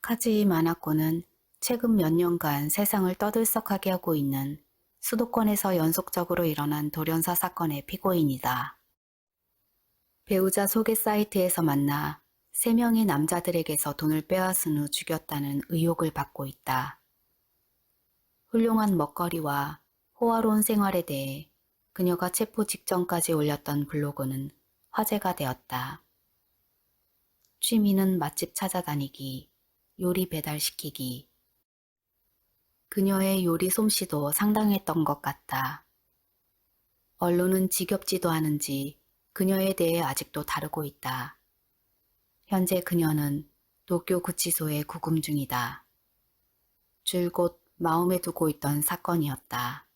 카즈이 마나코는 최근 몇 년간 세상을 떠들썩하게 하고 있는 수도권에서 연속적으로 일어난 돌연사 사건의 피고인이다. 배우자 소개 사이트에서 만나 3명의 남자들에게서 돈을 빼앗은 후 죽였다는 의혹을 받고 있다. 훌륭한 먹거리와 호화로운 생활에 대해 그녀가 체포 직전까지 올렸던 블로그는 화제가 되었다. 취미는 맛집 찾아다니기, 요리 배달시키기. 그녀의 요리 솜씨도 상당했던 것 같다. 언론은 지겹지도 않은지 그녀에 대해 아직도 다루고 있다. 현재 그녀는 도쿄 구치소에 구금 중이다. 줄곧 마음에 두고 있던 사건이었다.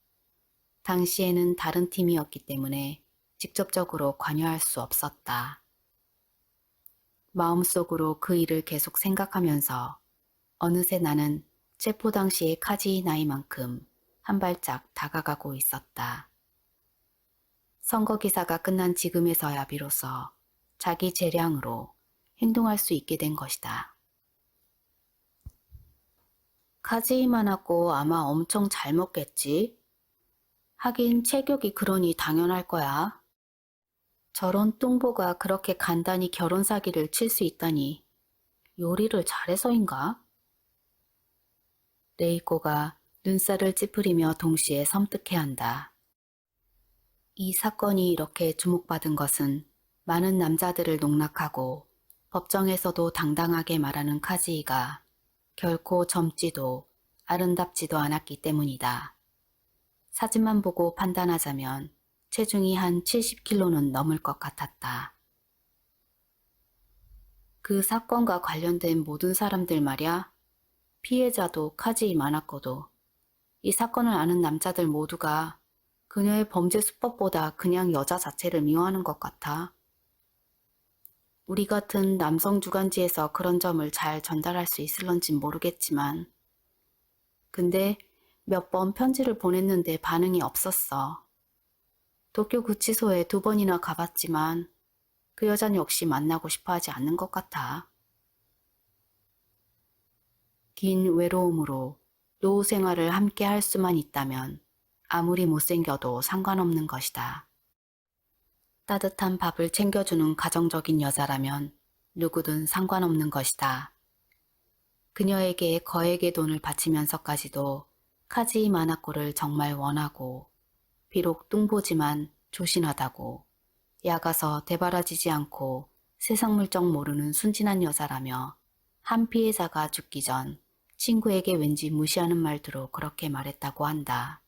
당시에는 다른 팀이었기 때문에 직접적으로 관여할 수 없었다. 마음속으로 그 일을 계속 생각하면서 어느새 나는 체포 당시의 카지이 나이만큼 한 발짝 다가가고 있었다. 선거기사가 끝난 지금에서야 비로소 자기 재량으로 행동할 수 있게 된 것이다. 카지이만 하고 아마 엄청 잘 먹겠지? 하긴 체격이 그러니 당연할 거야. 저런 뚱보가 그렇게 간단히 결혼 사기를 칠 수 있다니 요리를 잘해서인가? 레이코가 눈살을 찌푸리며 동시에 섬뜩해한다. 이 사건이 이렇게 주목받은 것은 많은 남자들을 농락하고 법정에서도 당당하게 말하는 카지이가 결코 젊지도 아름답지도 않았기 때문이다. 사진만 보고 판단하자면 체중이 한 70kg는 넘을 것 같았다. 그 사건과 관련된 모든 사람들 말야, 피해자도 카지이 많았고도 이 사건을 아는 남자들 모두가 그녀의 범죄 수법보다 그냥 여자 자체를 미워하는 것 같아. 우리 같은 남성 주간지에서 그런 점을 잘 전달할 수 있을런진 모르겠지만 근데 몇 번 편지를 보냈는데 반응이 없었어. 도쿄 구치소에 2번이나 가봤지만 그 여자는 역시 만나고 싶어 하지 않는 것 같아. 긴 외로움으로 노후 생활을 함께 할 수만 있다면 아무리 못생겨도 상관없는 것이다. 따뜻한 밥을 챙겨주는 가정적인 여자라면 누구든 상관없는 것이다. 그녀에게 거액의 돈을 바치면서까지도 카지이 마나코를 정말 원하고 비록 뚱보지만 조신하다고 야가서 대바라지지 않고 세상 물정 모르는 순진한 여자라며 한 피해자가 죽기 전 친구에게 왠지 무시하는 말투로 그렇게 말했다고 한다.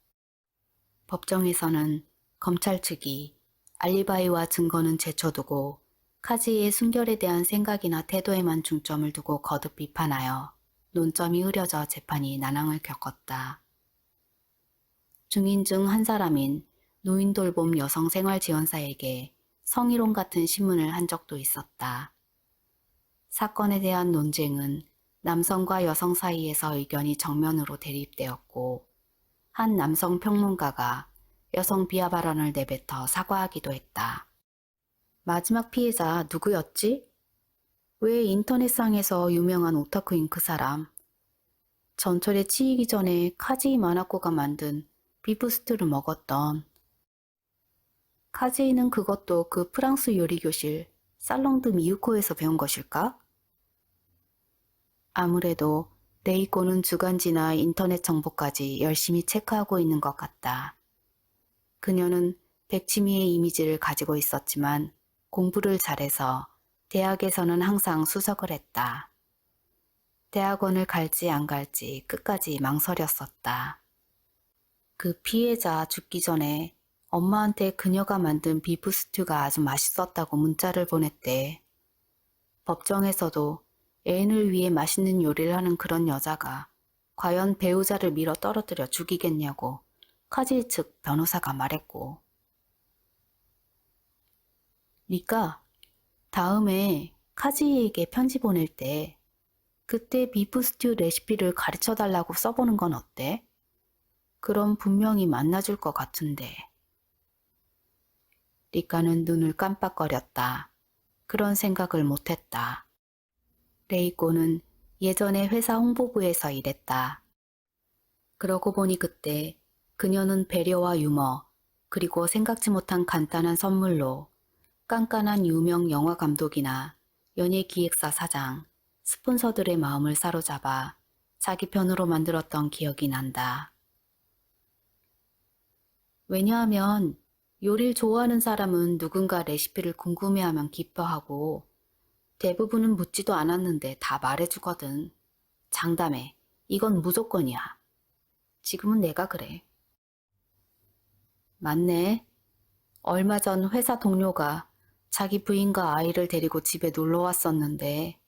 법정에서는 검찰 측이 알리바이와 증거는 제쳐두고 카지의 순결에 대한 생각이나 태도에만 중점을 두고 거듭 비판하여 논점이 흐려져 재판이 난항을 겪었다. 증인 중 한 사람인 노인돌봄 여성생활지원사에게 성희롱 같은 신문을 한 적도 있었다. 사건에 대한 논쟁은 남성과 여성 사이에서 의견이 정면으로 대립되었고 한 남성 평론가가 여성 비하 발언을 내뱉어 사과하기도 했다. 마지막 피해자 누구였지? 왜 인터넷상에서 유명한 오타쿠인 그 사람? 전철에 치이기 전에 카지이 마나코가 만든 비프스트를 먹었던. 카지이는 그것도 그 프랑스 요리교실 살롱드 미유코에서 배운 것일까? 아무래도 레이코는 주간지나 인터넷 정보까지 열심히 체크하고 있는 것 같다. 그녀는 백치미의 이미지를 가지고 있었지만 공부를 잘해서 대학에서는 항상 수석을 했다. 대학원을 갈지 안 갈지 끝까지 망설였었다. 그 피해자 죽기 전에 엄마한테 그녀가 만든 비프 스튜가 아주 맛있었다고 문자를 보냈대. 법정에서도 애인을 위해 맛있는 요리를 하는 그런 여자가 과연 배우자를 밀어 떨어뜨려 죽이겠냐고 카지 측 변호사가 말했고. 니까 다음에 카지에게 편지 보낼 때 그때 비프 스튜 레시피를 가르쳐 달라고 써보는 건 어때? 그럼 분명히 만나줄 것 같은데. 리카는 눈을 깜빡거렸다. 그런 생각을 못했다. 레이코는 예전에 회사 홍보부에서 일했다. 그러고 보니 그때 그녀는 배려와 유머, 그리고 생각지 못한 간단한 선물로 깐깐한 유명 영화 감독이나 연예기획사 사장, 스폰서들의 마음을 사로잡아 자기 편으로 만들었던 기억이 난다. 왜냐하면 요리를 좋아하는 사람은 누군가 레시피를 궁금해하면 기뻐하고 대부분은 묻지도 않았는데 다 말해주거든. 장담해. 이건 무조건이야. 지금은 내가 그래. 맞네. 얼마 전 회사 동료가 자기 부인과 아이를 데리고 집에 놀러 왔었는데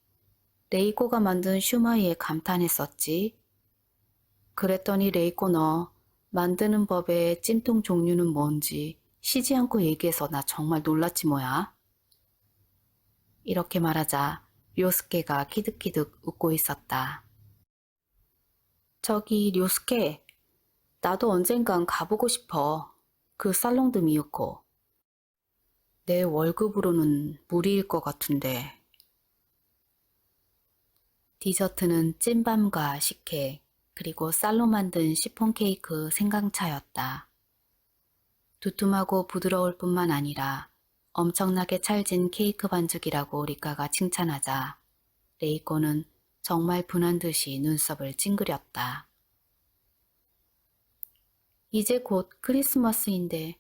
레이코가 만든 슈마이에 감탄했었지. 그랬더니 레이코 너 만드는 법의 찜통 종류는 뭔지 쉬지 않고 얘기해서 나 정말 놀랐지 뭐야. 이렇게 말하자 료스케가 키득키득 웃고 있었다. 저기 료스케, 나도 언젠간 가보고 싶어. 그 살롱드 미유코. 내 월급으로는 무리일 것 같은데. 디저트는 찐밤과 식혜, 그리고 쌀로 만든 시폰 케이크 생강차였다. 두툼하고 부드러울 뿐만 아니라 엄청나게 찰진 케이크 반죽이라고 리카가 칭찬하자 레이코는 정말 분한 듯이 눈썹을 찡그렸다. 이제 곧 크리스마스인데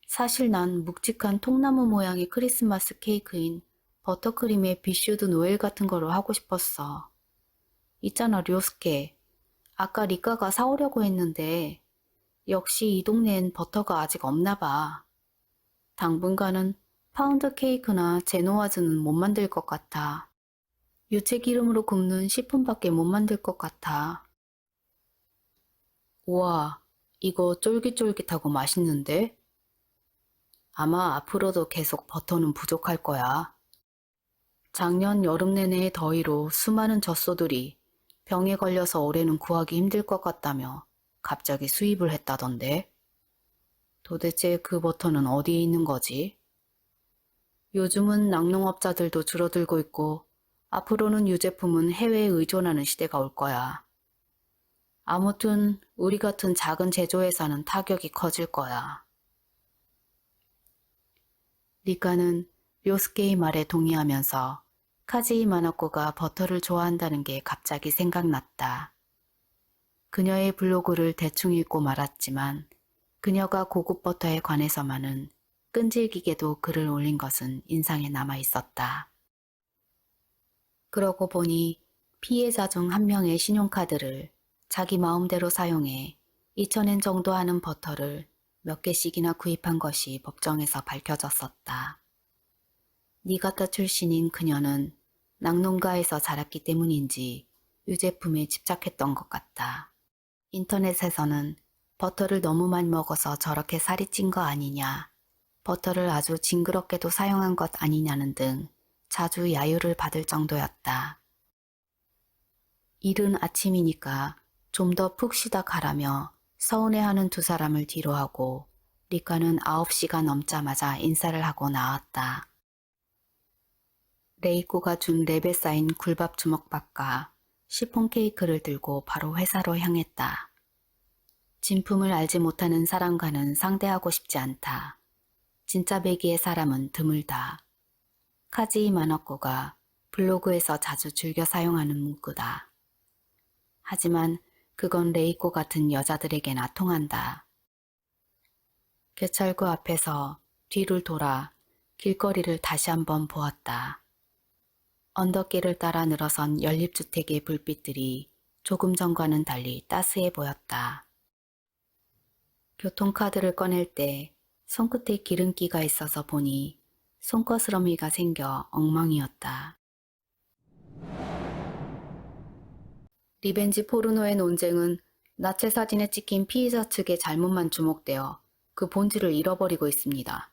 사실 난 묵직한 통나무 모양의 크리스마스 케이크인 버터크림의 비슈드 노엘 같은 거로 하고 싶었어. 있잖아 료스케. 아까 리카가 사오려고 했는데 역시 이 동네엔 버터가 아직 없나 봐. 당분간은 파운드 케이크나 제노와즈는 못 만들 것 같아. 유채 기름으로 굽는 시폰밖에 못 만들 것 같아. 우와, 이거 쫄깃쫄깃하고 맛있는데? 아마 앞으로도 계속 버터는 부족할 거야. 작년 여름 내내 더위로 수많은 젖소들이 병에 걸려서 올해는 구하기 힘들 것 같다며 갑자기 수입을 했다던데. 도대체 그 버터는 어디에 있는 거지? 요즘은 낙농업자들도 줄어들고 있고 앞으로는 유제품은 해외에 의존하는 시대가 올 거야. 아무튼 우리 같은 작은 제조회사는 타격이 커질 거야. 리카는 료스케의 말에 동의하면서 카즈이 마나코가 버터를 좋아한다는 게 갑자기 생각났다. 그녀의 블로그를 대충 읽고 말았지만 그녀가 고급 버터에 관해서만은 끈질기게도 글을 올린 것은 인상에 남아 있었다. 그러고 보니 피해자 중 한 명의 신용카드를 자기 마음대로 사용해 2,000엔 정도 하는 버터를 몇 개씩이나 구입한 것이 법정에서 밝혀졌었다. 니가타 출신인 그녀는 낙농가에서 자랐기 때문인지 유제품에 집착했던 것 같다. 인터넷에서는 버터를 너무 많이 먹어서 저렇게 살이 찐 거 아니냐, 버터를 아주 징그럽게도 사용한 것 아니냐는 등 자주 야유를 받을 정도였다. 이른 아침이니까 좀 더 푹 쉬다 가라며 서운해하는 두 사람을 뒤로하고 리카는 9시가 넘자마자 인사를 하고 나왔다. 레이코가 준 랩에 쌓인 굴밥 주먹밥과 시폰 케이크를 들고 바로 회사로 향했다. 진품을 알지 못하는 사람과는 상대하고 싶지 않다. 진짜 배기의 사람은 드물다. 카즈이 마나코가 블로그에서 자주 즐겨 사용하는 문구다. 하지만 그건 레이코 같은 여자들에게나 통한다. 개찰구 앞에서 뒤를 돌아 길거리를 다시 한번 보았다. 언덕길을 따라 늘어선 연립주택의 불빛들이 조금 전과는 달리 따스해 보였다. 교통카드를 꺼낼 때 손끝에 기름기가 있어서 보니 손거스러미가 생겨 엉망이었다. 리벤지 포르노의 논쟁은 나체 사진에 찍힌 피의자 측의 잘못만 주목되어 그 본질을 잃어버리고 있습니다.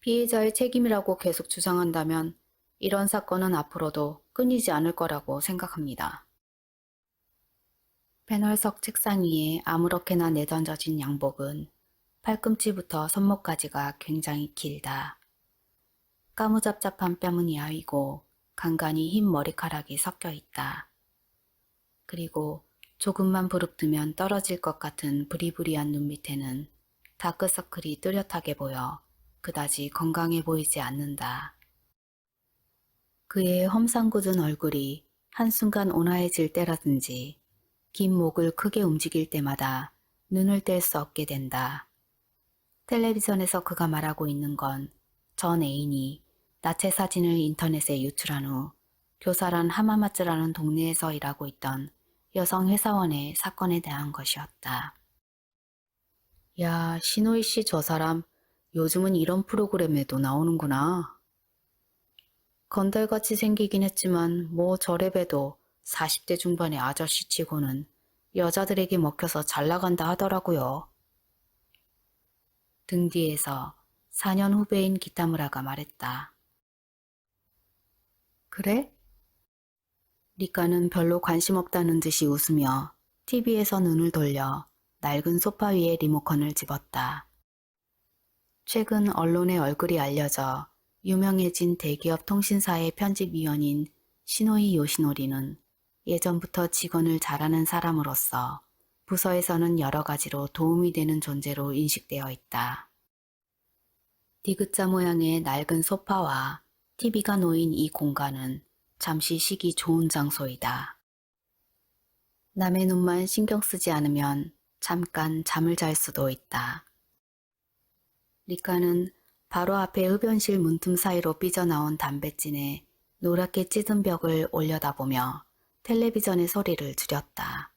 피해자의 책임이라고 계속 주장한다면 이런 사건은 앞으로도 끊이지 않을 거라고 생각합니다. 패널석 책상 위에 아무렇게나 내던져진 양복은 팔꿈치부터 손목까지가 굉장히 길다. 까무잡잡한 뺨은 야위고 간간히 흰 머리카락이 섞여 있다. 그리고 조금만 부릅뜨면 떨어질 것 같은 부리부리한 눈 밑에는 다크서클이 뚜렷하게 보여 그다지 건강해 보이지 않는다. 그의 험상궂은 얼굴이 한순간 온화해질 때라든지 긴 목을 크게 움직일 때마다 눈을 뗄 수 없게 된다. 텔레비전에서 그가 말하고 있는 건 전 애인이 나체 사진을 인터넷에 유출한 후 교사란 하마마츠라는 동네에서 일하고 있던 여성 회사원의 사건에 대한 것이었다. 야, 신호이 씨 저 사람 요즘은 이런 프로그램에도 나오는구나. 건달같이 생기긴 했지만 뭐 저래봬도 40대 중반의 아저씨치고는 여자들에게 먹혀서 잘 나간다 하더라고요. 등 뒤에서 4년 후배인 기타무라가 말했다. 그래? 리카는 별로 관심 없다는 듯이 웃으며 TV에서 눈을 돌려 낡은 소파 위에 리모컨을 집었다. 최근 언론에 얼굴이 알려져 유명해진 대기업 통신사의 편집위원인 시노이 요시노리는 예전부터 직원을 잘하는 사람으로서 부서에서는 여러 가지로 도움이 되는 존재로 인식되어 있다. 디귿자 모양의 낡은 소파와 TV가 놓인 이 공간은 잠시 쉬기 좋은 장소이다. 남의 눈만 신경 쓰지 않으면 잠깐 잠을 잘 수도 있다. 리카는 바로 앞에 흡연실 문틈 사이로 삐져나온 담뱃진에 노랗게 찢은 벽을 올려다보며 텔레비전의 소리를 줄였다.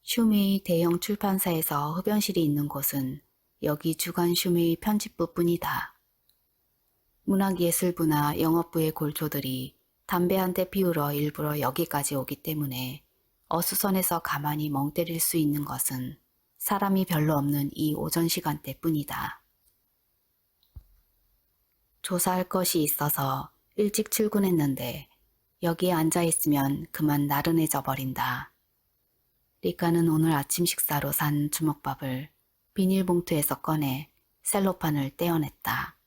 슈메이 대형 출판사에서 흡연실이 있는 곳은 여기 주간 슈메이 편집부뿐이다. 문학예술부나 영업부의 골조들이 담배 한 대 피우러 일부러 여기까지 오기 때문에 어수선해서 가만히 멍 때릴 수 있는 것은 사람이 별로 없는 이 오전 시간대뿐이다. 조사할 것이 있어서 일찍 출근했는데 여기에 앉아있으면 그만 나른해져 버린다. 리카는 오늘 아침 식사로 산 주먹밥을 비닐봉투에서 꺼내 셀로판을 떼어냈다.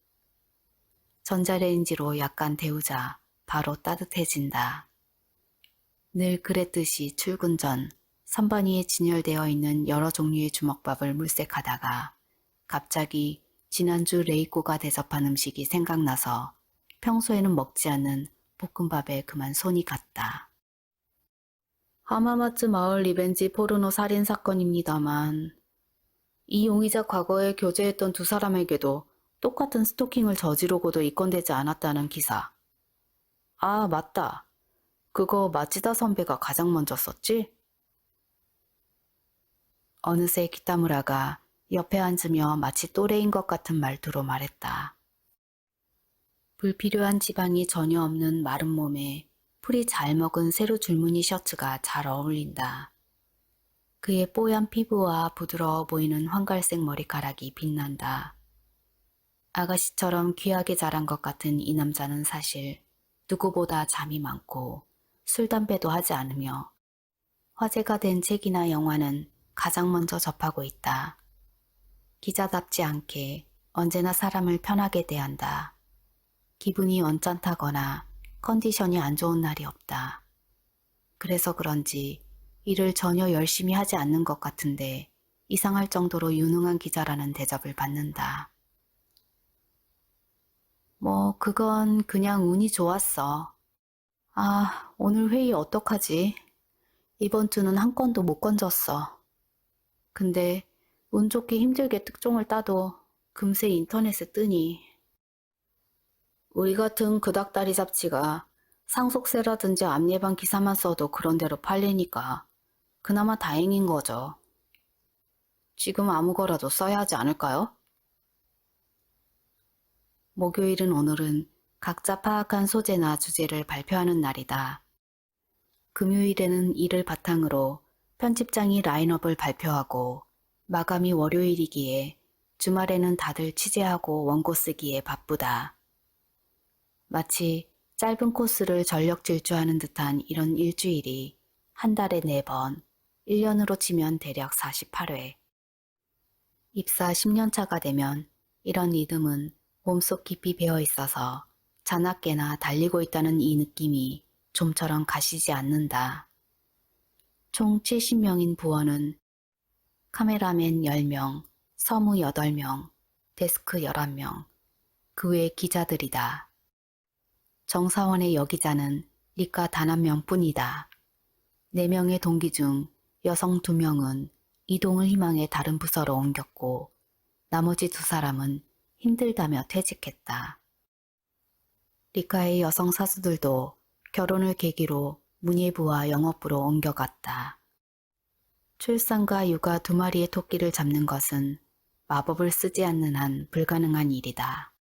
전자레인지로 약간 데우자 바로 따뜻해진다. 늘 그랬듯이 출근 전 선반위에 진열되어 있는 여러 종류의 주먹밥을 물색하다가 갑자기 지난주 레이코가 대접한 음식이 생각나서 평소에는 먹지 않는 볶음밥에 그만 손이 갔다. 하마마츠 마을 리벤지 포르노 살인 사건입니다만 이 용의자 과거에 교제했던 두 사람에게도 똑같은 스토킹을 저지르고도 입건되지 않았다는 기사. 아, 맞다. 그거 마치다 선배가 가장 먼저 썼지? 어느새 기타무라가 옆에 앉으며 마치 또래인 것 같은 말투로 말했다. 불필요한 지방이 전혀 없는 마른 몸에 풀이 잘 먹은 세로 줄무늬 셔츠가 잘 어울린다. 그의 뽀얀 피부와 부드러워 보이는 황갈색 머리카락이 빛난다. 아가씨처럼 귀하게 자란 것 같은 이 남자는 사실 누구보다 잠이 많고 술, 담배도 하지 않으며 화제가 된 책이나 영화는 가장 먼저 접하고 있다. 기자답지 않게 언제나 사람을 편하게 대한다. 기분이 언짢다거나 컨디션이 안 좋은 날이 없다. 그래서 그런지 일을 전혀 열심히 하지 않는 것 같은데 이상할 정도로 유능한 기자라는 대접을 받는다. 뭐 그건 그냥 운이 좋았어. 아, 오늘 회의 어떡하지? 이번 주는 한 건도 못 건졌어. 근데 운 좋게 힘들게 특종을 따도 금세 인터넷에 뜨니. 우리 같은 그닥다리 잡지가 상속세라든지 암 예방 기사만 써도 그런 대로 팔리니까 그나마 다행인 거죠. 지금 아무 거라도 써야 하지 않을까요? 목요일은 오늘은 각자 파악한 소재나 주제를 발표하는 날이다. 금요일에는 이를 바탕으로 편집장이 라인업을 발표하고 마감이 월요일이기에 주말에는 다들 취재하고 원고 쓰기에 바쁘다. 마치 짧은 코스를 전력 질주하는 듯한 이런 일주일이 한 달에 4번, 1년으로 치면 대략 48회. 입사 10년 차가 되면 이런 리듬은 몸속 깊이 배어 있어서 자나깨나 달리고 있다는 이 느낌이 좀처럼 가시지 않는다. 총 70명인 부원은 카메라맨 10명, 서무 8명, 데스크 11명, 그 외 기자들이다. 정사원의 여기자는 리카 단 한 명뿐이다. 4명의 동기 중 여성 2명은 이동을 희망해 다른 부서로 옮겼고 나머지 2사람은 힘들다며 퇴직했다. 리카의 여성 사수들도 결혼을 계기로 문예부와 영업부로 옮겨갔다. 출산과 육아 2마리의 토끼를 잡는 것은 마법을 쓰지 않는 한 불가능한 일이다.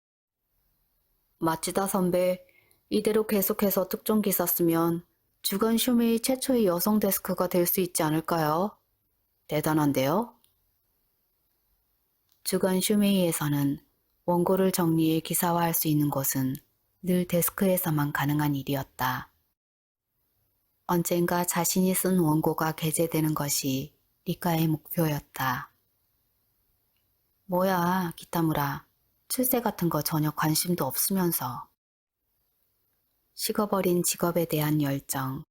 마치다 선배, 이대로 계속해서 특종기사 쓰면 주간 쇼메이 최초의 여성 데스크가 될 수 있지 않을까요? 대단한데요? 주간 쇼메이에서는 원고를 정리해 기사화할 수 있는 것은 늘 데스크에서만 가능한 일이었다. 언젠가 자신이 쓴 원고가 게재되는 것이 리카의 목표였다. 뭐야, 기타무라. 출세 같은 거 전혀 관심도 없으면서. 식어버린 직업에 대한 열정.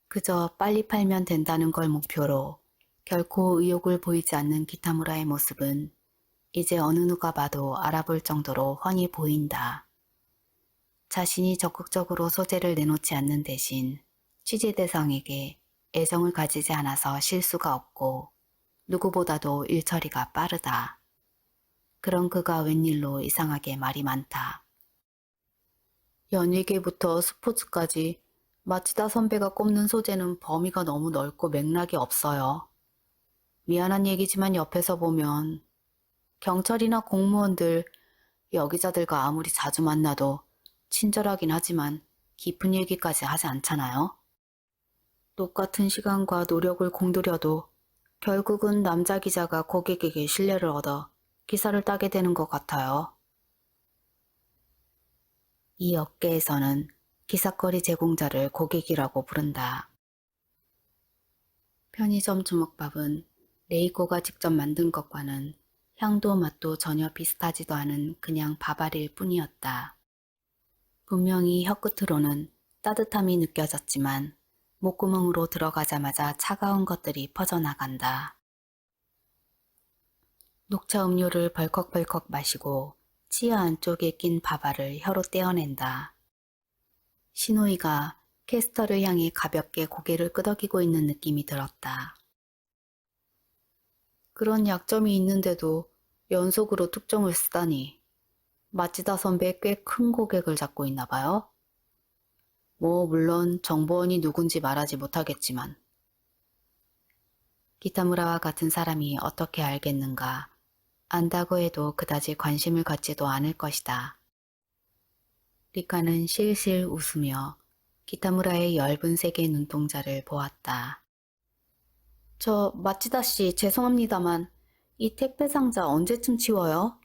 그저 빨리 팔면 된다는 걸 목표로 결코 의욕을 보이지 않는 기타무라의 모습은 이제 어느 누가 봐도 알아볼 정도로 훤히 보인다. 자신이 적극적으로 소재를 내놓지 않는 대신 취재 대상에게 애정을 가지지 않아서 실수가 없고 누구보다도 일처리가 빠르다. 그런 그가 웬일로 이상하게 말이 많다. 연예계부터 스포츠까지 마치다 선배가 꼽는 소재는 범위가 너무 넓고 맥락이 없어요. 미안한 얘기지만 옆에서 보면 경찰이나 공무원들, 여기자들과 아무리 자주 만나도 친절하긴 하지만 깊은 얘기까지 하지 않잖아요. 똑같은 시간과 노력을 공들여도 결국은 남자 기자가 고객에게 신뢰를 얻어 기사를 따게 되는 것 같아요. 이 업계에서는 기사거리 제공자를 고객이라고 부른다. 편의점 주먹밥은 레이코가 직접 만든 것과는 향도 맛도 전혀 비슷하지도 않은 그냥 밥알일 뿐이었다. 분명히 혀끝으로는 따뜻함이 느껴졌지만 목구멍으로 들어가자마자 차가운 것들이 퍼져나간다. 녹차 음료를 벌컥벌컥 마시고 치아 안쪽에 낀 밥알을 혀로 떼어낸다. 신호이가 캐스터를 향해 가볍게 고개를 끄덕이고 있는 느낌이 들었다. 그런 약점이 있는데도 연속으로 특종을 쓰다니 마치다 선배 꽤 큰 고객을 잡고 있나 봐요. 뭐 물론 정보원이 누군지 말하지 못하겠지만 기타무라와 같은 사람이 어떻게 알겠는가. 안다고 해도 그다지 관심을 갖지도 않을 것이다. 리카는 실실 웃으며 기타무라의 엷은 색의 눈동자를 보았다. 저 마치다 씨 죄송합니다만 이 택배 상자 언제쯤 치워요?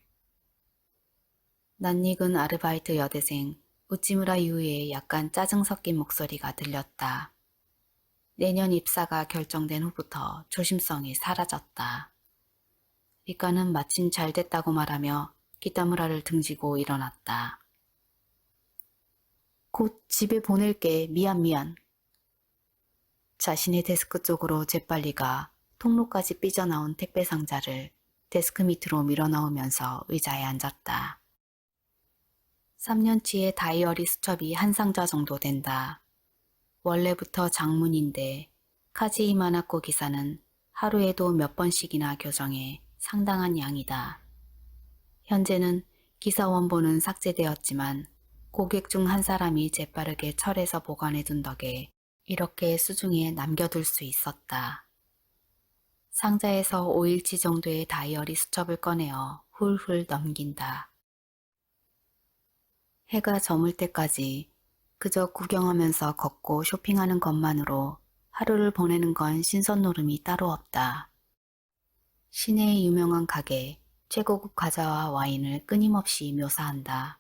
낯익은 아르바이트 여대생 우찌무라 유의 약간 짜증 섞인 목소리가 들렸다. 내년 입사가 결정된 후부터 조심성이 사라졌다. 리카는 마침 잘 됐다고 말하며 기타무라를 등지고 일어났다. 곧 집에 보낼게. 미안. 자신의 데스크 쪽으로 재빨리 가 통로까지 삐져나온 택배 상자를 데스크 밑으로 밀어넣으면서 의자에 앉았다. 3년치의 다이어리 수첩이 한 상자 정도 된다. 원래부터 장문인데 카지 이마나코 기사는 하루에도 몇 번씩이나 교정해 상당한 양이다. 현재는 기사 원본은 삭제되었지만 고객 중 한 사람이 재빠르게 철에서 보관해둔 덕에 이렇게 수중에 남겨둘 수 있었다. 상자에서 5일치 정도의 다이어리 수첩을 꺼내어 훌훌 넘긴다. 해가 저물 때까지 그저 구경하면서 걷고 쇼핑하는 것만으로 하루를 보내는 건 신선 노름이 따로 없다. 시내의 유명한 가게, 최고급 과자와 와인을 끊임없이 묘사한다.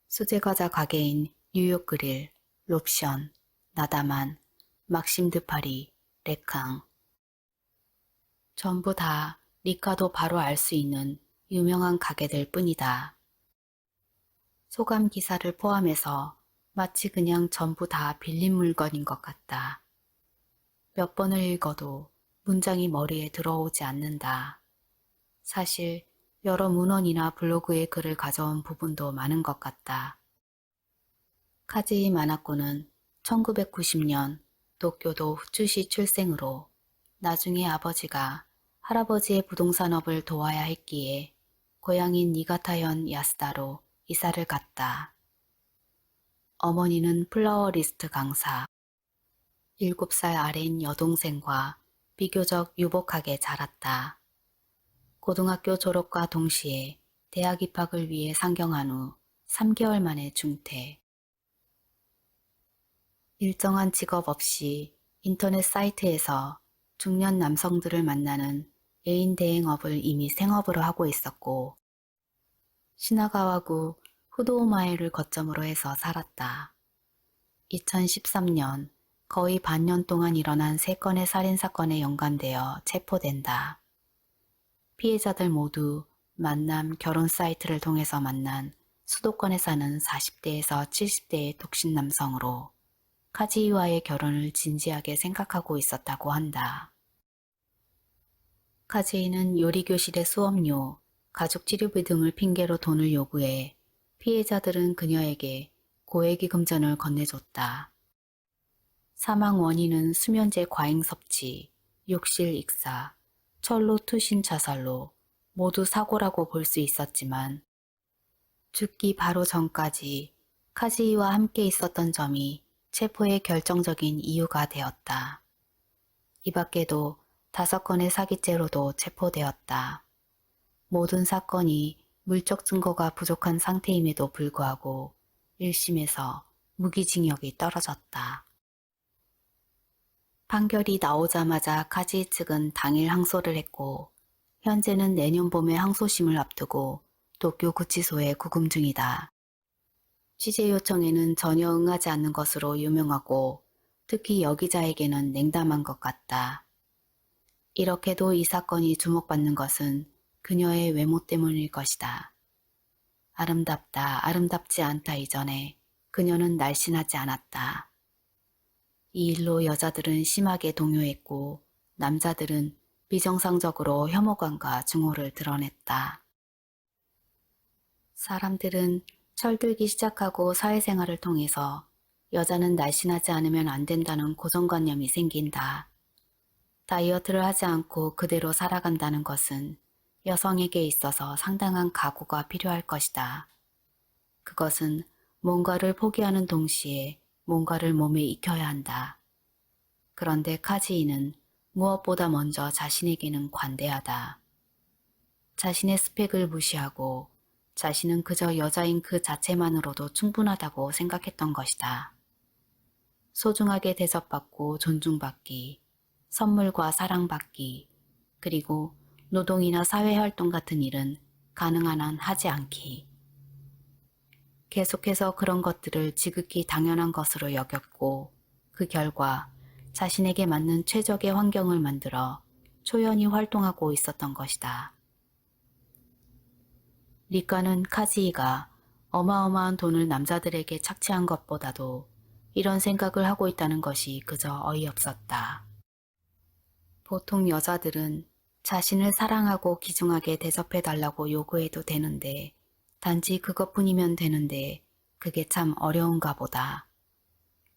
수제과자 가게인 뉴욕 그릴, 롭션, 나다만, 막심 드파리, 레캉. 전부 다 리카도 바로 알 수 있는 유명한 가게들 뿐이다. 소감 기사를 포함해서 마치 그냥 전부 다 빌린 물건인 것 같다. 몇 번을 읽어도 문장이 머리에 들어오지 않는다. 사실 여러 문헌이나 블로그에 글을 가져온 부분도 많은 것 같다. 카즈이 마나코는 1990년 도쿄도 후추시 출생으로 나중에 아버지가 할아버지의 부동산업을 도와야 했기에 고향인 니가타현 야스다로 이사를 갔다. 어머니는 플라워리스트 강사, 7살 아래인 여동생과 비교적 유복하게 자랐다. 고등학교 졸업과 동시에 대학 입학을 위해 상경한 후 3개월 만에 중퇴. 일정한 직업 없이 인터넷 사이트에서 중년 남성들을 만나는 애인 대행업을 이미 생업으로 하고 있었고, 시나가와구 후도오마에를 거점으로 해서 살았다. 2013년 거의 반년 동안 일어난 3건의 살인사건에 연관되어 체포된다. 피해자들 모두 만남 결혼 사이트를 통해서 만난 수도권에 사는 40대에서 70대의 독신 남성으로 카지이와의 결혼을 진지하게 생각하고 있었다고 한다. 카지이는 요리교실의 수업료, 가족치료비 등을 핑계로 돈을 요구해 피해자들은 그녀에게 고액의 금전을 건네줬다. 사망 원인은 수면제 과잉 섭취, 욕실 익사, 철로 투신 자살로 모두 사고라고 볼 수 있었지만 죽기 바로 전까지 카지이와 함께 있었던 점이 체포의 결정적인 이유가 되었다. 이 밖에도 5건의 사기죄로도 체포되었다. 모든 사건이 물적 증거가 부족한 상태임에도 불구하고 1심에서 무기징역이 떨어졌다. 판결이 나오자마자 카지이 측은 당일 항소를 했고 현재는 내년 봄에 항소심을 앞두고 도쿄구치소에 구금 중이다. 취재 요청에는 전혀 응하지 않는 것으로 유명하고 특히 여기자에게는 냉담한 것 같다. 이렇게도 이 사건이 주목받는 것은 그녀의 외모 때문일 것이다. 아름답다, 아름답지 않다 이전에 그녀는 날씬하지 않았다. 이 일로 여자들은 심하게 동요했고 남자들은 비정상적으로 혐오감과 증오를 드러냈다. 사람들은 철들기 시작하고 사회생활을 통해서 여자는 날씬하지 않으면 안 된다는 고정관념이 생긴다. 다이어트를 하지 않고 그대로 살아간다는 것은 여성에게 있어서 상당한 각오가 필요할 것이다. 그것은 뭔가를 포기하는 동시에 뭔가를 몸에 익혀야 한다. 그런데 카지이는 무엇보다 먼저 자신에게는 관대하다. 자신의 스펙을 무시하고 자신은 그저 여자인 그 자체만으로도 충분하다고 생각했던 것이다. 소중하게 대접받고 존중받기, 선물과 사랑받기, 그리고 노동이나 사회활동 같은 일은 가능한 한 하지 않기. 계속해서 그런 것들을 지극히 당연한 것으로 여겼고 그 결과 자신에게 맞는 최적의 환경을 만들어 초연히 활동하고 있었던 것이다. 리카는 카지이가 어마어마한 돈을 남자들에게 착취한 것보다도 이런 생각을 하고 있다는 것이 그저 어이없었다. 보통 여자들은 자신을 사랑하고 귀중하게 대접해달라고 요구해도 되는데 단지 그것뿐이면 되는데 그게 참 어려운가 보다.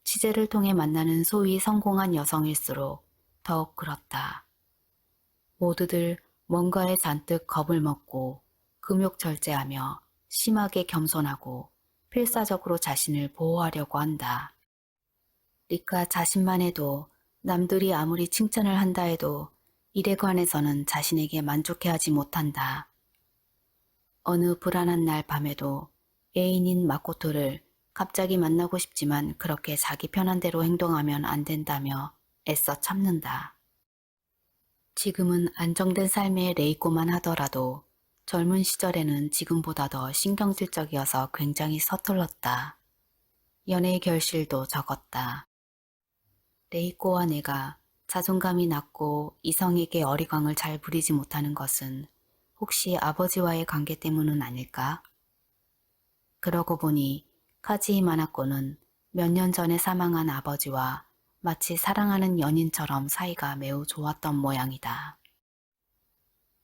취재를 통해 만나는 소위 성공한 여성일수록 더욱 그렇다. 모두들 뭔가에 잔뜩 겁을 먹고 금욕절제하며 심하게 겸손하고 필사적으로 자신을 보호하려고 한다. 리카 자신만 해도 남들이 아무리 칭찬을 한다 해도 일에 관해서는 자신에게 만족해하지 못한다. 어느 불안한 날 밤에도 애인인 마코토를 갑자기 만나고 싶지만 그렇게 자기 편한 대로 행동하면 안 된다며 애써 참는다. 지금은 안정된 삶의 레이코만 하더라도 젊은 시절에는 지금보다 더 신경질적이어서 굉장히 서툴렀다. 연애의 결실도 적었다. 레이코와 내가 자존감이 낮고 이성에게 어리광을 잘 부리지 못하는 것은 혹시 아버지와의 관계 때문은 아닐까? 그러고 보니 카지이 마나코는 몇 년 전에 사망한 아버지와 마치 사랑하는 연인처럼 사이가 매우 좋았던 모양이다.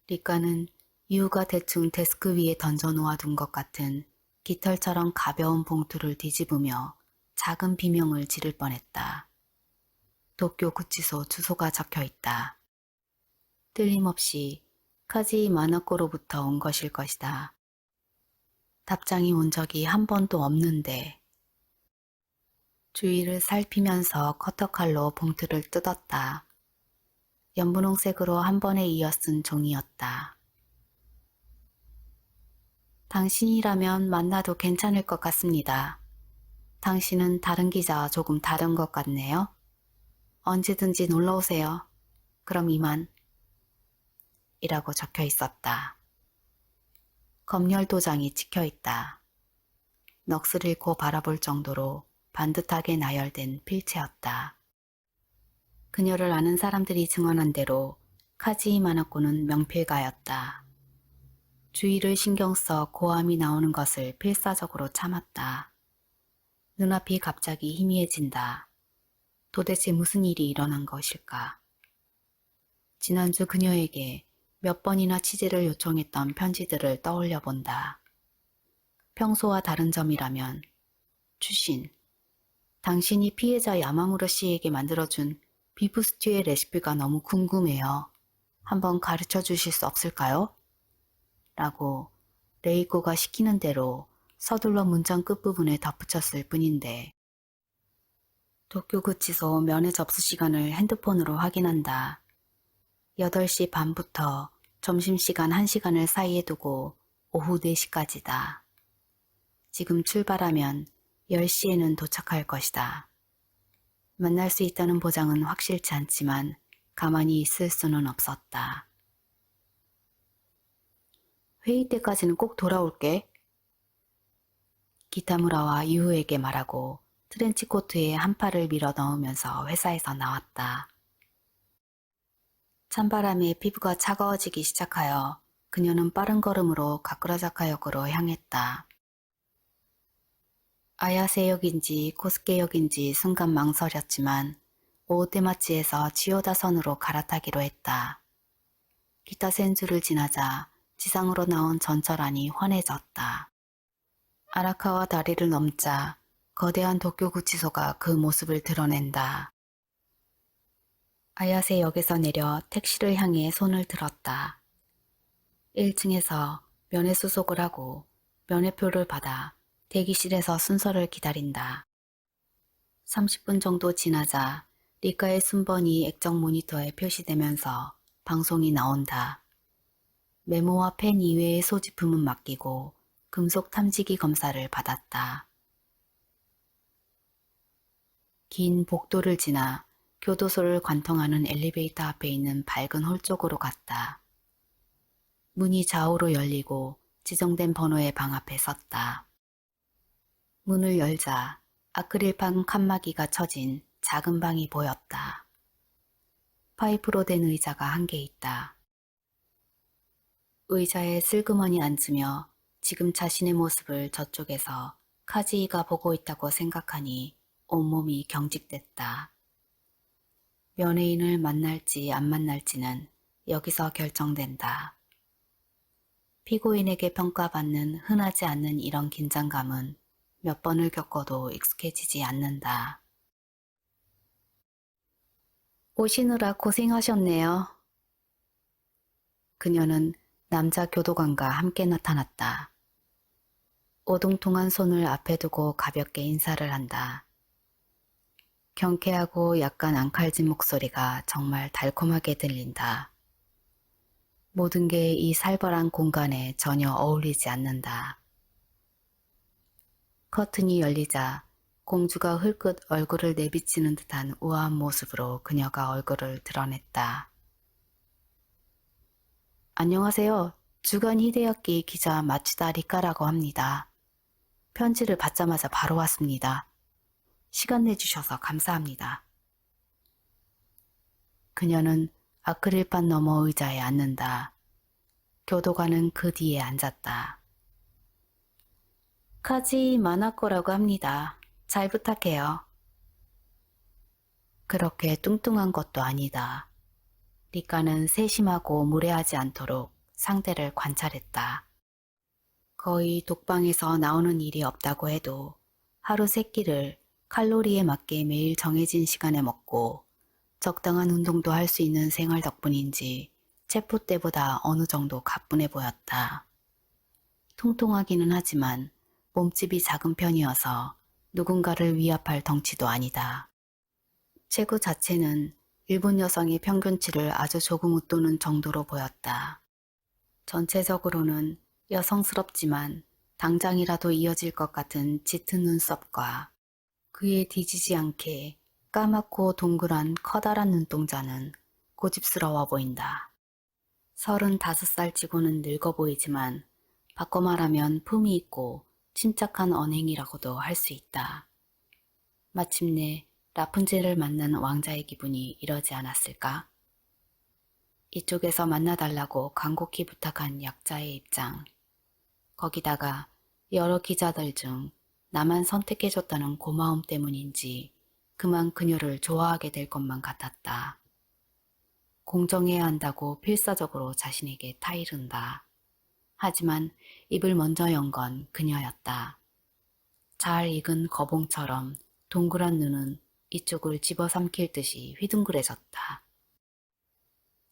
리카는 유우가 대충 데스크 위에 던져 놓아둔 것 같은 깃털처럼 가벼운 봉투를 뒤집으며 작은 비명을 지를 뻔했다. 도쿄 구치소 주소가 적혀 있다. 틀림없이 카지 마나코로부터 온 것일 것이다. 답장이 온 적이 한 번도 없는데. 주위를 살피면서 커터칼로 봉투를 뜯었다. 연분홍색으로 한 번에 이어 쓴 종이였다. 당신이라면 만나도 괜찮을 것 같습니다. 당신은 다른 기자와 조금 다른 것 같네요. 언제든지 놀러오세요. 그럼 이만. 이라고 적혀 있었다. 검열 도장이 찍혀 있다. 넋을 잃고 바라볼 정도로 반듯하게 나열된 필체였다. 그녀를 아는 사람들이 증언한 대로 카지 마나코는 명필가였다. 주위를 신경 써 고함이 나오는 것을 필사적으로 참았다. 눈앞이 갑자기 희미해진다. 도대체 무슨 일이 일어난 것일까? 지난주 그녀에게 몇 번이나 취재를 요청했던 편지들을 떠올려 본다. 평소와 다른 점이라면 추신, 당신이 피해자 야마무라 씨에게 만들어준 비프 스튜의 레시피가 너무 궁금해요. 한번 가르쳐 주실 수 없을까요? 라고 레이코가 시키는 대로 서둘러 문장 끝부분에 덧붙였을 뿐인데 도쿄구치소 면회 접수 시간을 핸드폰으로 확인한다. 8시 반부터 점심시간 1시간을 사이에 두고 오후 4시까지다. 지금 출발하면 10시에는 도착할 것이다. 만날 수 있다는 보장은 확실치 않지만 가만히 있을 수는 없었다. 회의 때까지는 꼭 돌아올게. 기타무라와 유우에게 말하고 트렌치코트에 한 팔을 밀어 넣으면서 회사에서 나왔다. 찬바람에 피부가 차가워지기 시작하여 그녀는 빠른 걸음으로 가쿠라자카역으로 향했다. 아야세역인지 코스케역인지 순간 망설였지만 오오테마치에서 치요다선으로 갈아타기로 했다. 기타 센주를 지나자 지상으로 나온 전철안이 환해졌다. 아라카와 다리를 넘자 거대한 도쿄구치소가 그 모습을 드러낸다. 아야세역에서 내려 택시를 향해 손을 들었다. 1층에서 면회 수속을 하고 면회표를 받아 대기실에서 순서를 기다린다. 30분 정도 지나자 리카의 순번이 액정 모니터에 표시되면서 방송이 나온다. 메모와 펜 이외의 소지품은 맡기고 금속 탐지기 검사를 받았다. 긴 복도를 지나 교도소를 관통하는 엘리베이터 앞에 있는 밝은 홀 쪽으로 갔다. 문이 좌우로 열리고 지정된 번호의 방 앞에 섰다. 문을 열자 아크릴판 칸막이가 쳐진 작은 방이 보였다. 파이프로 된 의자가 한 개 있다. 의자에 슬그머니 앉으며 지금 자신의 모습을 저쪽에서 카지이가 보고 있다고 생각하니 온몸이 경직됐다. 연예인을 만날지 안 만날지는 여기서 결정된다. 피고인에게 평가받는 흔하지 않는 이런 긴장감은 몇 번을 겪어도 익숙해지지 않는다. 오시느라 고생하셨네요. 그녀는 남자 교도관과 함께 나타났다. 오동통한 손을 앞에 두고 가볍게 인사를 한다. 경쾌하고 약간 앙칼진 목소리가 정말 달콤하게 들린다. 모든 게 이 살벌한 공간에 전혀 어울리지 않는다. 커튼이 열리자 공주가 흘끗 얼굴을 내비치는 듯한 우아한 모습으로 그녀가 얼굴을 드러냈다. 안녕하세요. 주간 히데야키 기자 마츠다 리카라고 합니다. 편지를 받자마자 바로 왔습니다. 시간 내주셔서 감사합니다. 그녀는 아크릴판 너머 의자에 앉는다. 교도관은 그 뒤에 앉았다. 카지 마나코라고 합니다. 잘 부탁해요. 그렇게 뚱뚱한 것도 아니다. 리카는 세심하고 무례하지 않도록 상대를 관찰했다. 거의 독방에서 나오는 일이 없다고 해도 하루 세 끼를 칼로리에 맞게 매일 정해진 시간에 먹고 적당한 운동도 할 수 있는 생활 덕분인지 체포 때보다 어느 정도 가뿐해 보였다. 통통하기는 하지만 몸집이 작은 편이어서 누군가를 위압할 덩치도 아니다. 체구 자체는 일본 여성의 평균치를 아주 조금 웃도는 정도로 보였다. 전체적으로는 여성스럽지만 당장이라도 이어질 것 같은 짙은 눈썹과 그에 뒤지지 않게 까맣고 동그란 커다란 눈동자는 고집스러워 보인다. 35살치고는 늙어 보이지만 바꿔 말하면 품이 있고 침착한 언행이라고도 할 수 있다. 마침내 라푼젤을 만난 왕자의 기분이 이러지 않았을까? 이쪽에서 만나달라고 간곡히 부탁한 약자의 입장. 거기다가 여러 기자들 중 나만 선택해줬다는 고마움 때문인지 그만 그녀를 좋아하게 될 것만 같았다. 공정해야 한다고 필사적으로 자신에게 타이른다. 하지만 입을 먼저 연 건 그녀였다. 잘 익은 거봉처럼 동그란 눈은 이쪽을 집어삼킬 듯이 휘둥그레졌다.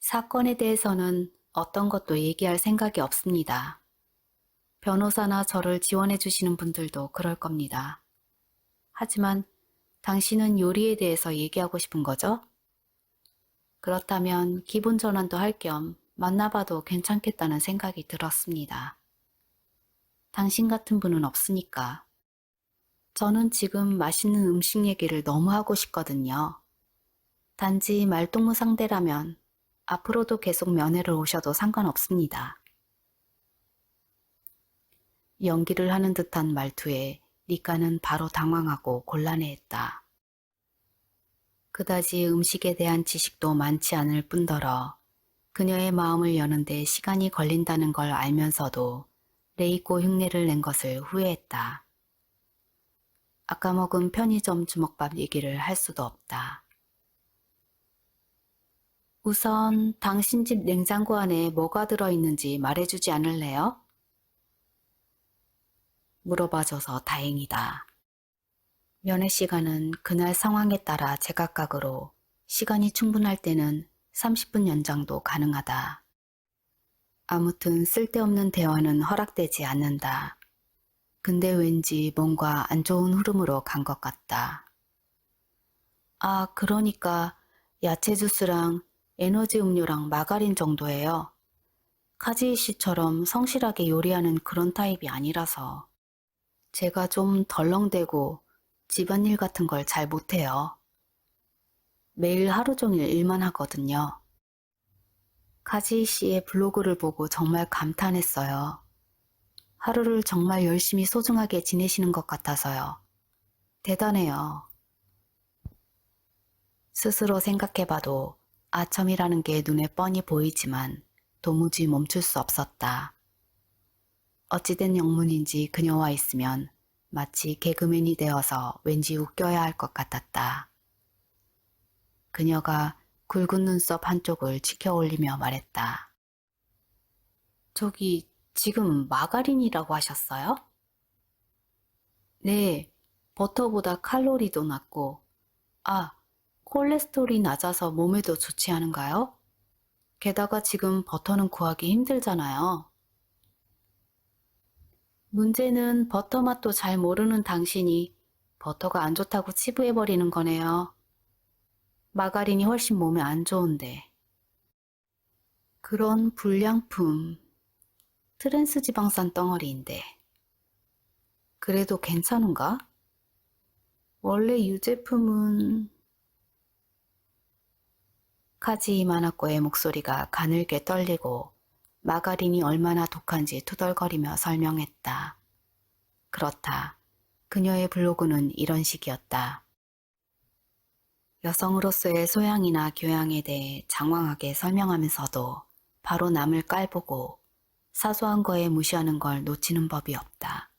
사건에 대해서는 어떤 것도 얘기할 생각이 없습니다. 변호사나 저를 지원해 주시는 분들도 그럴 겁니다. 하지만 당신은 요리에 대해서 얘기하고 싶은 거죠? 그렇다면 기분 전환도 할 겸 만나봐도 괜찮겠다는 생각이 들었습니다. 당신 같은 분은 없으니까. 저는 지금 맛있는 음식 얘기를 너무 하고 싶거든요. 단지 말동무 상대라면 앞으로도 계속 면회를 오셔도 상관없습니다. 연기를 하는 듯한 말투에 리카는 바로 당황하고 곤란해했다. 그다지 음식에 대한 지식도 많지 않을 뿐더러 그녀의 마음을 여는데 시간이 걸린다는 걸 알면서도 레이코 흉내를 낸 것을 후회했다. 아까 먹은 편의점 주먹밥 얘기를 할 수도 없다. 우선 당신 집 냉장고 안에 뭐가 들어있는지 말해주지 않을래요? 물어봐줘서 다행이다. 면회 시간은 그날 상황에 따라 제각각으로 시간이 충분할 때는 30분 연장도 가능하다. 아무튼 쓸데없는 대화는 허락되지 않는다. 근데 왠지 뭔가 안 좋은 흐름으로 간 것 같다. 아, 그러니까 야채 주스랑 에너지 음료랑 마가린 정도예요. 카지이 씨처럼 성실하게 요리하는 그런 타입이 아니라서 제가 좀 덜렁대고 집안일 같은 걸 잘 못해요. 매일 하루 종일 일만 하거든요. 카지이 씨의 블로그를 보고 정말 감탄했어요. 하루를 정말 열심히 소중하게 지내시는 것 같아서요. 대단해요. 스스로 생각해봐도 아첨이라는 게 눈에 뻔히 보이지만 도무지 멈출 수 없었다. 어찌된 영문인지 그녀와 있으면 마치 개그맨이 되어서 왠지 웃겨야 할 것 같았다. 그녀가 굵은 눈썹 한쪽을 치켜 올리며 말했다. 저기 지금 마가린이라고 하셨어요? 네, 버터보다 칼로리도 낮고, 아, 콜레스테롤이 낮아서 몸에도 좋지 않은가요? 게다가 지금 버터는 구하기 힘들잖아요. 문제는 버터 맛도 잘 모르는 당신이 버터가 안 좋다고 치부해버리는 거네요. 마가린이 훨씬 몸에 안 좋은데. 그런 불량품, 트랜스 지방산 덩어리인데. 그래도 괜찮은가? 원래 유제품은... 카지 마나코의 목소리가 가늘게 떨리고 마가린이 얼마나 독한지 투덜거리며 설명했다. 그렇다. 그녀의 블로그는 이런 식이었다. 여성으로서의 소양이나 교양에 대해 장황하게 설명하면서도 바로 남을 깔보고 사소한 거에 무시하는 걸 놓치는 법이 없다.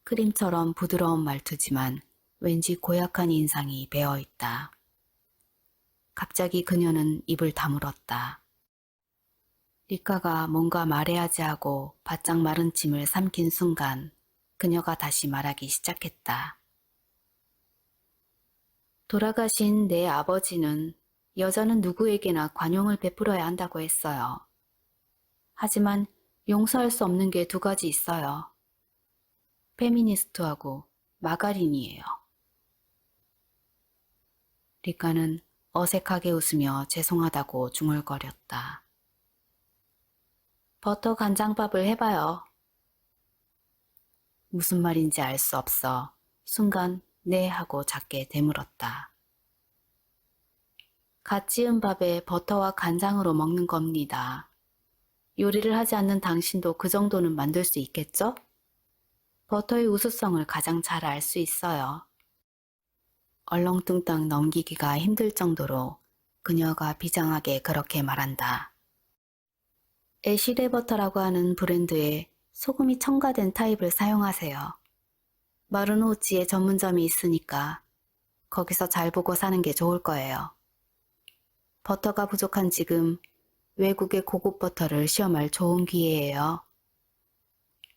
크림처럼 부드러운 말투지만 왠지 고약한 인상이 배어있다. 갑자기 그녀는 입을 다물었다. 리카가 뭔가 말해야지 하고 바짝 마른 침을 삼킨 순간 그녀가 다시 말하기 시작했다. 돌아가신 내 아버지는 여자는 누구에게나 관용을 베풀어야 한다고 했어요. 하지만 용서할 수 없는 게 두 가지 있어요. 페미니스트하고 마가린이에요. 리카는 어색하게 웃으며 죄송하다고 중얼거렸다. 버터 간장밥을 해봐요. 무슨 말인지 알 수 없어 순간 네 하고 작게 되물었다. 갓 지은 밥에 버터와 간장으로 먹는 겁니다. 요리를 하지 않는 당신도 그 정도는 만들 수 있겠죠? 버터의 우수성을 가장 잘 알 수 있어요. 얼렁뚱땅 넘기기가 힘들 정도로 그녀가 비장하게 그렇게 말한다. 애쉬레버터라고 하는 브랜드의 소금이 첨가된 타입을 사용하세요. 마르노우치에 전문점이 있으니까 거기서 잘 보고 사는 게 좋을 거예요. 버터가 부족한 지금 외국의 고급 버터를 시험할 좋은 기회예요.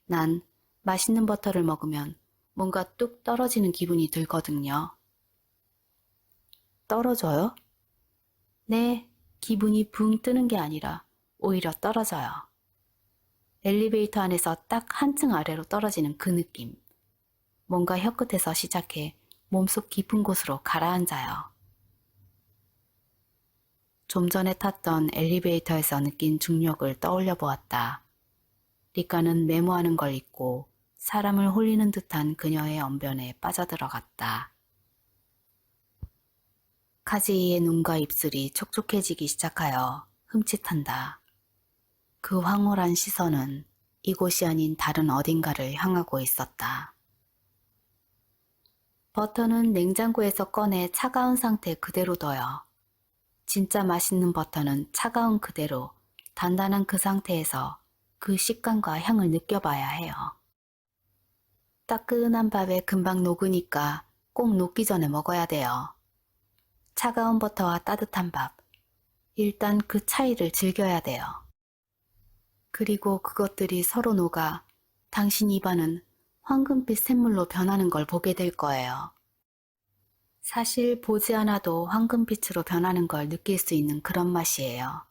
난 맛있는 버터를 먹으면 뭔가 뚝 떨어지는 기분이 들거든요. 떨어져요? 네, 기분이 붕 뜨는 게 아니라 오히려 떨어져요. 엘리베이터 안에서 딱 한층 아래로 떨어지는 그 느낌. 뭔가 혀끝에서 시작해 몸속 깊은 곳으로 가라앉아요. 좀 전에 탔던 엘리베이터에서 느낀 중력을 떠올려 보았다. 리카는 메모하는 걸 잊고 사람을 홀리는 듯한 그녀의 언변에 빠져들어갔다. 카지이의 눈과 입술이 촉촉해지기 시작하여 흠칫한다. 그 황홀한 시선은 이곳이 아닌 다른 어딘가를 향하고 있었다. 버터는 냉장고에서 꺼내 차가운 상태 그대로 둬요. 진짜 맛있는 버터는 차가운 그대로 단단한 그 상태에서 그 식감과 향을 느껴봐야 해요. 따끈한 밥에 금방 녹으니까 꼭 녹기 전에 먹어야 돼요. 차가운 버터와 따뜻한 밥, 일단 그 차이를 즐겨야 돼요. 그리고 그것들이 서로 녹아 당신 입안은 황금빛 샘물로 변하는 걸 보게 될 거예요. 사실 보지 않아도 황금빛으로 변하는 걸 느낄 수 있는 그런 맛이에요.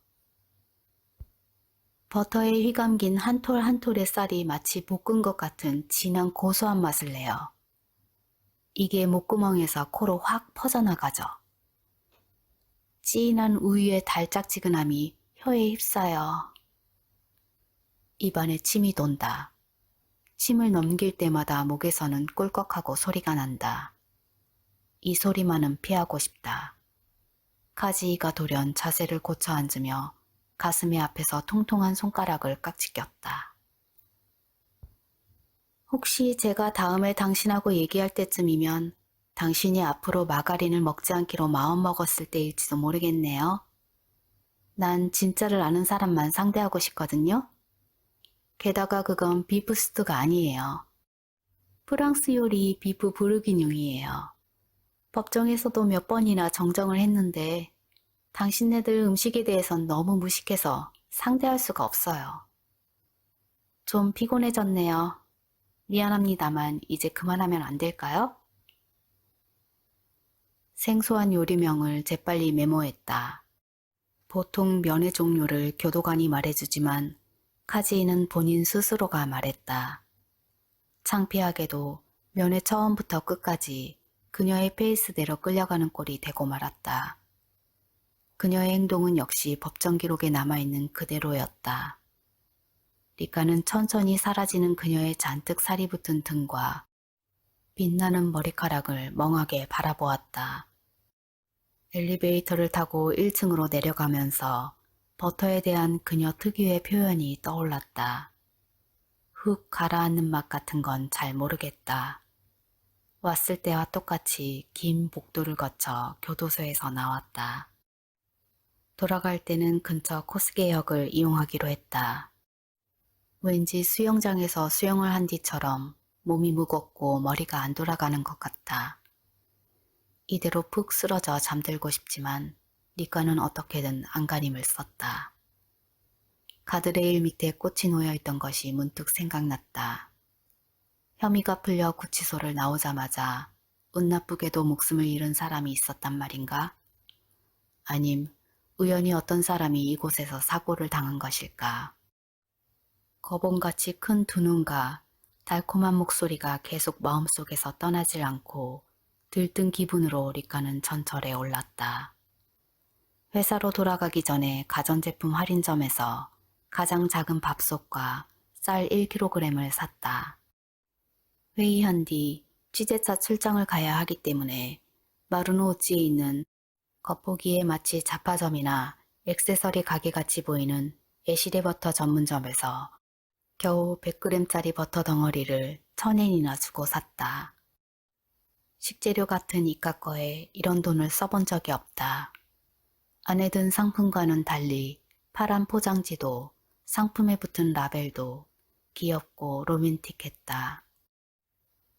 버터에 휘감긴 한 톨 한 톨의 쌀이 마치 볶은 것 같은 진한 고소한 맛을 내요. 이게 목구멍에서 코로 확 퍼져나가죠. 진한 우유의 달짝지근함이 혀에 휩싸여 입안에 침이 돈다. 침을 넘길 때마다 목에서는 꿀꺽하고 소리가 난다. 이 소리만은 피하고 싶다. 카지이가 돌연 자세를 고쳐 앉으며 가슴에 앞에서 통통한 손가락을 깍지꼈다. 혹시 제가 다음에 당신하고 얘기할 때쯤이면 당신이 앞으로 마가린을 먹지 않기로 마음먹었을 때일지도 모르겠네요. 난 진짜를 아는 사람만 상대하고 싶거든요. 게다가 그건 비프스트가 아니에요. 프랑스 요리 비프 부르기뇽이에요. 법정에서도 몇 번이나 정정을 했는데 당신네들 음식에 대해선 너무 무식해서 상대할 수가 없어요. 좀 피곤해졌네요. 미안합니다만 이제 그만하면 안 될까요? 생소한 요리명을 재빨리 메모했다. 보통 면의 종류를 교도관이 말해주지만 카지이는 본인 스스로가 말했다. 창피하게도 면의 처음부터 끝까지 그녀의 페이스대로 끌려가는 꼴이 되고 말았다. 그녀의 행동은 역시 법정 기록에 남아있는 그대로였다. 리카는 천천히 사라지는 그녀의 잔뜩 살이 붙은 등과 빛나는 머리카락을 멍하게 바라보았다. 엘리베이터를 타고 1층으로 내려가면서 버터에 대한 그녀 특유의 표현이 떠올랐다. 훅 가라앉는 맛 같은 건 잘 모르겠다. 왔을 때와 똑같이 긴 복도를 거쳐 교도소에서 나왔다. 돌아갈 때는 근처 코스게역을 이용하기로 했다. 왠지 수영장에서 수영을 한 뒤처럼 몸이 무겁고 머리가 안 돌아가는 것 같다. 이대로 푹 쓰러져 잠들고 싶지만 리카는 어떻게든 안간힘을 썼다. 가드레일 밑에 꽃이 놓여있던 것이 문득 생각났다. 혐의가 풀려 구치소를 나오자마자 운 나쁘게도 목숨을 잃은 사람이 있었단 말인가? 아님 우연히 어떤 사람이 이곳에서 사고를 당한 것일까? 거봉같이 큰 두 눈과 달콤한 목소리가 계속 마음속에서 떠나질 않고 들뜬 기분으로 리카는 전철에 올랐다. 회사로 돌아가기 전에 가전제품 할인점에서 가장 작은 밥솥과 쌀 1kg을 샀다. 회의한 뒤 취재차 출장을 가야 하기 때문에 마루노우치에 있는 겉보기에 마치 잡화점이나 액세서리 가게같이 보이는 에시레버터 전문점에서 겨우 100g짜리 버터 덩어리를 1000엔이나 주고 샀다. 식재료 같은 이깟 거에 이런 돈을 써본 적이 없다. 안에 든 상품과는 달리 파란 포장지도 상품에 붙은 라벨도 귀엽고 로맨틱했다.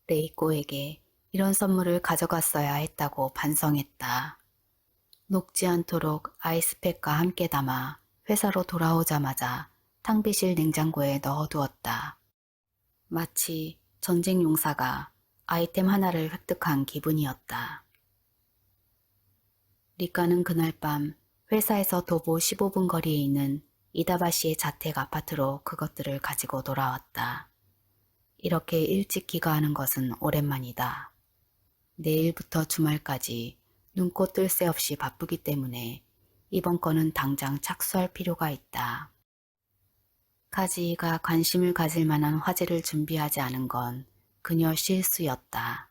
레이코에게 이런 선물을 가져갔어야 했다고 반성했다. 녹지 않도록 아이스팩과 함께 담아 회사로 돌아오자마자 탕비실 냉장고에 넣어두었다. 마치 전쟁 용사가 아이템 하나를 획득한 기분이었다. 리카는 그날 밤 회사에서 도보 15분 거리에 있는 이다바시의 자택 아파트로 그것들을 가지고 돌아왔다. 이렇게 일찍 귀가하는 것은 오랜만이다. 내일부터 주말까지 눈코 뜰 새 없이 바쁘기 때문에 이번 건은 당장 착수할 필요가 있다. 카지이가 관심을 가질 만한 화제를 준비하지 않은 건 그녀 실수였다.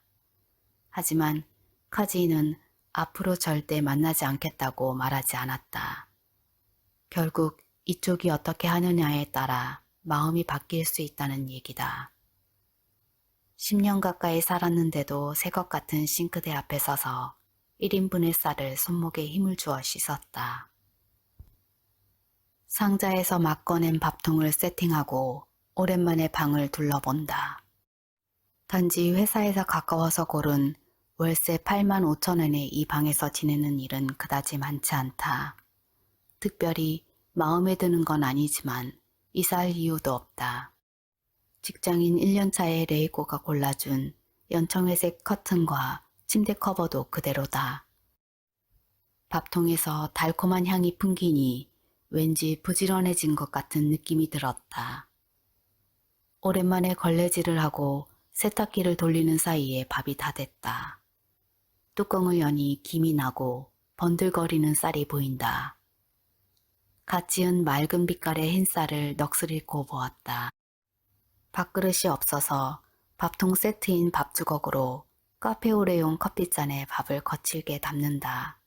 하지만 카지이는 앞으로 절대 만나지 않겠다고 말하지 않았다. 결국 이쪽이 어떻게 하느냐에 따라 마음이 바뀔 수 있다는 얘기다. 10년 가까이 살았는데도 새것 같은 싱크대 앞에 서서 1인분의 쌀을 손목에 힘을 주어 씻었다. 상자에서 막 꺼낸 밥통을 세팅하고 오랜만에 방을 둘러본다. 단지 회사에서 가까워서 고른 월세 85,000엔의 이 방에서 지내는 일은 그다지 많지 않다. 특별히 마음에 드는 건 아니지만 이사할 이유도 없다. 직장인 1년차의 레이코가 골라준 연청회색 커튼과 침대 커버도 그대로다. 밥통에서 달콤한 향이 풍기니 왠지 부지런해진 것 같은 느낌이 들었다. 오랜만에 걸레질을 하고 세탁기를 돌리는 사이에 밥이 다 됐다. 뚜껑을 여니 김이 나고 번들거리는 쌀이 보인다. 갓 지은 맑은 빛깔의 흰쌀을 넋을 잃고 보았다. 밥그릇이 없어서 밥통 세트인 밥주걱으로 카페오레용 커피잔에 밥을 거칠게 담는다.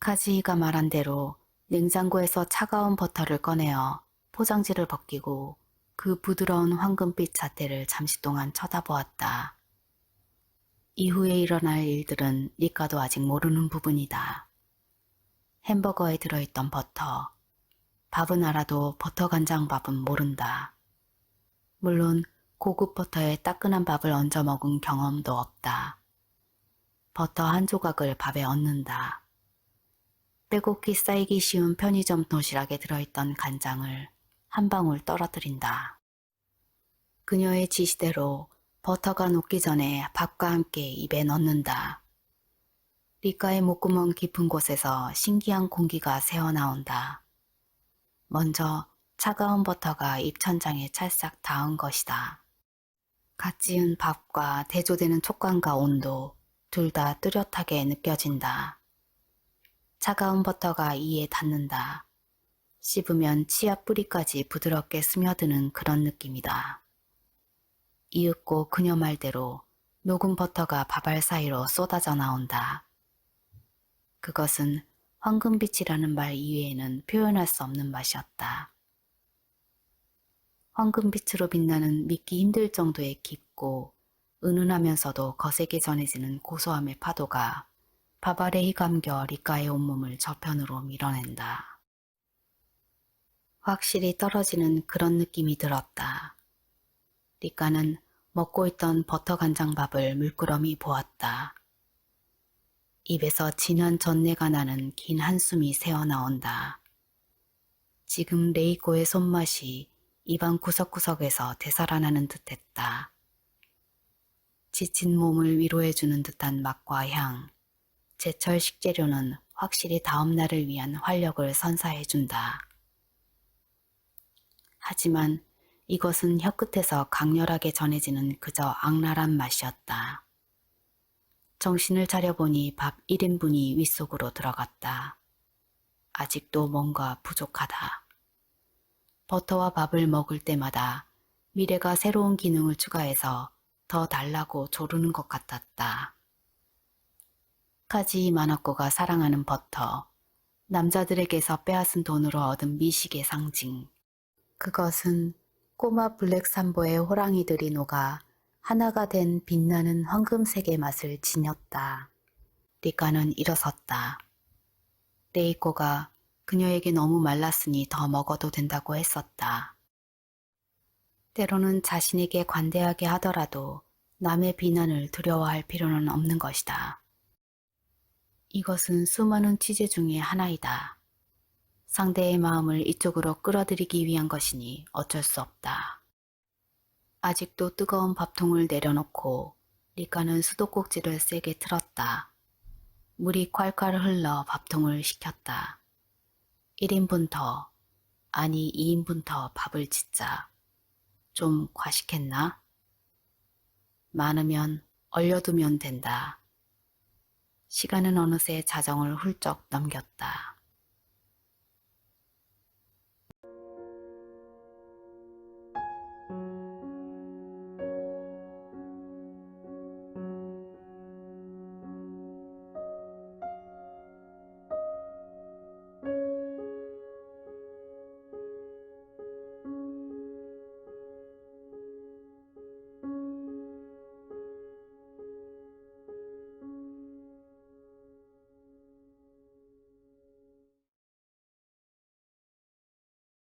카지이가 말한 대로 냉장고에서 차가운 버터를 꺼내어 포장지를 벗기고 그 부드러운 황금빛 자태를 잠시 동안 쳐다보았다. 이후에 일어날 일들은 리카도 아직 모르는 부분이다. 햄버거에 들어있던 버터. 밥은 알아도 버터 간장밥은 모른다. 물론 고급 버터에 따끈한 밥을 얹어 먹은 경험도 없다. 버터 한 조각을 밥에 얹는다. 빼곡히 쌓이기 쉬운 편의점 도시락에 들어있던 간장을 한 방울 떨어뜨린다. 그녀의 지시대로 버터가 녹기 전에 밥과 함께 입에 넣는다. 리카의 목구멍 깊은 곳에서 신기한 공기가 새어나온다. 먼저 차가운 버터가 입천장에 찰싹 닿은 것이다. 갓 지은 밥과 대조되는 촉감과 온도 둘 다 뚜렷하게 느껴진다. 차가운 버터가 이에 닿는다. 씹으면 치아 뿌리까지 부드럽게 스며드는 그런 느낌이다. 이윽고 그녀 말대로 녹은 버터가 밥알 사이로 쏟아져 나온다. 그것은 황금빛이라는 말 이외에는 표현할 수 없는 맛이었다. 황금빛으로 빛나는 믿기 힘들 정도의 깊고 은은하면서도 거세게 전해지는 고소함의 파도가 밥알에 휘감겨 리카의 온몸을 저편으로 밀어낸다. 확실히 떨어지는 그런 느낌이 들었다. 리카는 먹고 있던 버터 간장밥을 물끄러미 보았다. 입에서 진한 전내가 나는 긴 한숨이 새어나온다. 지금 레이코의 손맛이 입안 구석구석에서 되살아나는 듯했다. 지친 몸을 위로해주는 듯한 맛과 향, 제철 식재료는 확실히 다음 날을 위한 활력을 선사해준다. 하지만 이것은 혀끝에서 강렬하게 전해지는 그저 악랄한 맛이었다. 정신을 차려보니 밥 1인분이 윗속으로 들어갔다. 아직도 뭔가 부족하다. 버터와 밥을 먹을 때마다 미래가 새로운 기능을 추가해서 더 달라고 조르는 것 같았다. 카지 마나코가 사랑하는 버터, 남자들에게서 빼앗은 돈으로 얻은 미식의 상징. 그것은 꼬마 블랙 삼보의 호랑이들이 녹아 하나가 된 빛나는 황금색의 맛을 지녔다. 리카는 일어섰다. 레이코가 그녀에게 너무 말랐으니 더 먹어도 된다고 했었다. 때로는 자신에게 관대하게 하더라도 남의 비난을 두려워할 필요는 없는 것이다. 이것은 수많은 취재 중의 하나이다. 상대의 마음을 이쪽으로 끌어들이기 위한 것이니 어쩔 수 없다. 아직도 뜨거운 밥통을 내려놓고 리카는 수도꼭지를 세게 틀었다. 물이 콸콸 흘러 밥통을 식혔다. 1인분 더, 아니 2인분 더 밥을 짓자. 좀 과식했나? 많으면 얼려두면 된다. 시간은 어느새 자정을 훌쩍 넘겼다.